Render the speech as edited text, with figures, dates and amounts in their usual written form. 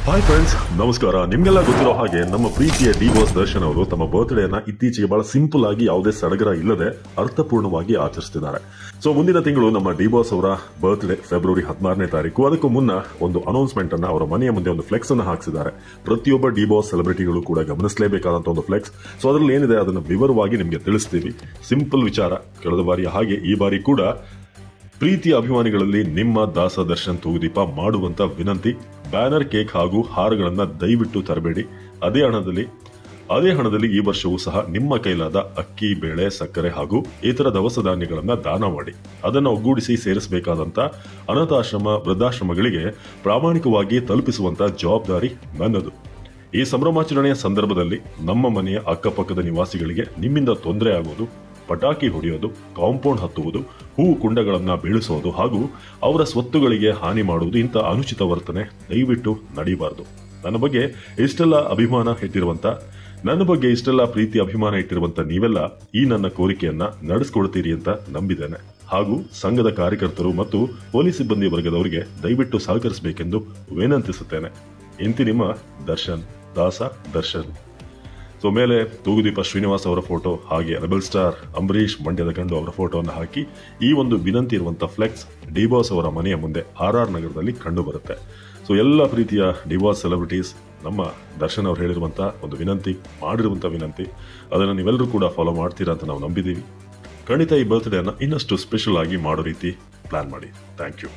Hi friends, ನಮಸ್ಕಾರ. ನಿಮ್ಗೆಲ್ಲ ಗೊತ್ತಿರೋ ಹಾಗೆ ನಮ್ಮ ಪ್ರೀತಿಯ ಡಿ ಬಾಸ್ ದರ್ಶನ್ ಅವರು ತಮ್ಮ ಬರ್ತ್ಡೇನ ಇತ್ತೀಚೆಗೆ ಬಹಳ ಸಿಂಪಲ್ ಆಗಿ ಯಾವುದೇ ಸಡಗರ ಇಲ್ಲದೆ ಅರ್ಥಪೂರ್ಣವಾಗಿ ಆಚರಿಸುತ್ತಿದ್ದಾರೆ. ಸೊ ಮುಂದಿನ ತಿಂಗಳು ನಮ್ಮ ಡಿ ಬಾಸ್ ಅವರ ಬರ್ತ್ಡೇ ಫೆಬ್ರವರಿ 16ನೇ ತಾರೀಕು. ಅದಕ್ಕೂ ಮುನ್ನ ಒಂದು ಅನೌನ್ಸ್ಮೆಂಟ್ ಅನ್ನ ಅವರ ಮನೆಯ ಮುಂದೆ ಒಂದು ಫ್ಲೆಕ್ಸ್ ಅನ್ನು ಹಾಕಿಸಿದ್ದಾರೆ. ಪ್ರತಿಯೊಬ್ಬ ಡಿ ಬಾಸ್ ಸೆಲೆಬ್ರಿಟಿಗಳು ಕೂಡ ಗಮನಿಸಲೇಬೇಕಾದಂತ ಒಂದು ಫ್ಲೆಕ್ಸ್. ಸೊ ಅದರಲ್ಲಿ ಏನಿದೆ ಅದನ್ನು ವಿವರವಾಗಿ ನಿಮಗೆ ತಿಳಿಸ್ತೀವಿ. ಸಿಂಪಲ್ ವಿಚಾರ. ಕಳೆದ ಬಾರಿಯ ಹಾಗೆ ಈ ಬಾರಿ ಕೂಡ ಪ್ರೀತಿಯ ಅಭಿಮಾನಿಗಳಲ್ಲಿ ನಿಮ್ಮ ದಾಸ ದರ್ಶನ್ ತೂಗುದೀಪ ಮಾಡುವಂತ ವಿನಂತಿ. ಬ್ಯಾನರ್, ಕೇಕ್ ಹಾಗೂ ಹಾರಗಳನ್ನ ದಯವಿಟ್ಟು ತರಬೇಡಿ. ಅದೇ ಹಣದಲ್ಲಿ ಈ ವರ್ಷವೂ ಸಹ ನಿಮ್ಮ ಕೈಲಾದ ಅಕ್ಕಿ, ಬೇಳೆ, ಸಕ್ಕರೆ ಹಾಗೂ ಇತರ ದವಸ ಧಾನ್ಯಗಳನ್ನ ದಾನ ಮಾಡಿ ಅದನ್ನು ಒಗ್ಗೂಡಿಸಿ ಸೇರಿಸಬೇಕಾದಂತ ಅನಾಥಾಶ್ರಮ, ವೃದ್ಧಾಶ್ರಮಗಳಿಗೆ ಪ್ರಾಮಾಣಿಕವಾಗಿ ತಲುಪಿಸುವಂತ ಜವಾಬ್ದಾರಿ ನನ್ನದು. ಈ ಸಂಭ್ರಮಾಚರಣೆಯ ಸಂದರ್ಭದಲ್ಲಿ ನಮ್ಮ ಮನೆಯ ಅಕ್ಕಪಕ್ಕದ ನಿವಾಸಿಗಳಿಗೆ ನಿಮ್ಮಿಂದ ತೊಂದರೆ ಆಗೋದು, ಪಟಾಕಿ ಹೊಡೆಯೋದು, ಕಾಂಪೌಂಡ್ ಹತ್ತುವುದು, ಹೂವು ಕುಂಡಗಳನ್ನ ಬೀಳಿಸೋದು ಹಾಗೂ ಅವರ ಸ್ವತ್ತುಗಳಿಗೆ ಹಾನಿ ಮಾಡುವುದು, ಇಂಥ ಅನುಚಿತ ವರ್ತನೆ ದಯವಿಟ್ಟು ನಡೀಬಾರದು. ನನ್ನ ಬಗ್ಗೆ ಇಷ್ಟೆಲ್ಲ ಪ್ರೀತಿ ಅಭಿಮಾನ ಇಟ್ಟಿರುವಂತ ನೀವೆಲ್ಲ ಈ ನನ್ನ ಕೋರಿಕೆಯನ್ನ ನಡೆಸ್ಕೊಡ್ತೀರಿ ಅಂತ ನಂಬಿದ್ದೇನೆ. ಹಾಗೂ ಸಂಘದ ಕಾರ್ಯಕರ್ತರು ಮತ್ತು ಪೊಲೀಸ್ ಸಿಬ್ಬಂದಿ ವರ್ಗದವರಿಗೆ ದಯವಿಟ್ಟು ಸಹಕರಿಸಬೇಕೆಂದು ವಿನಂತಿಸುತ್ತೇನೆ. ಇಂತಿ ನಿಮ್ಮ ದರ್ಶನ್, ದಾಸ ದರ್ಶನ್. ಸೊ ಮೇಲೆ ತೂಗುದೀಪ ಶ್ರೀನಿವಾಸ್ ಅವರ ಫೋಟೋ ಹಾಗೆ ರೆಬಲ್ ಸ್ಟಾರ್ ಅಂಬರೀಶ್ ಮಂಡ್ಯದ ಗಂಡು ಅವರ ಫೋಟೋವನ್ನು ಹಾಕಿ ಈ ಒಂದು ವಿನಂತಿ ಇರುವಂತಹ ಫ್ಲೆಕ್ಸ್ ಡಿಬಾಸ್ ಅವರ ಮನೆಯ ಮುಂದೆ RR ನಗರದಲ್ಲಿ ಕಂಡು ಬರುತ್ತೆ. ಸೊ ಎಲ್ಲ ಪ್ರೀತಿಯ ಡಿಬಾಸ್ ಸೆಲೆಬ್ರಿಟೀಸ್, ನಮ್ಮ ದರ್ಶನ್ ಅವರು ಹೇಳಿರುವಂತಹ ಒಂದು ವಿನಂತಿ, ಮಾಡಿರುವಂತಹ ವಿನಂತಿ, ಅದನ್ನು ನೀವೆಲ್ಲರೂ ಕೂಡ ಫಾಲೋ ಮಾಡ್ತೀರಾ ಅಂತ ನಾವು ನಂಬಿದ್ದೀವಿ. ಖಂಡಿತ ಈ ಬರ್ತ್ಡೇನ ಇನ್ನಷ್ಟು ಸ್ಪೆಷಲ್ ಆಗಿ ಮಾಡೋ ರೀತಿ ಪ್ಲಾನ್ ಮಾಡಿ. Thank you.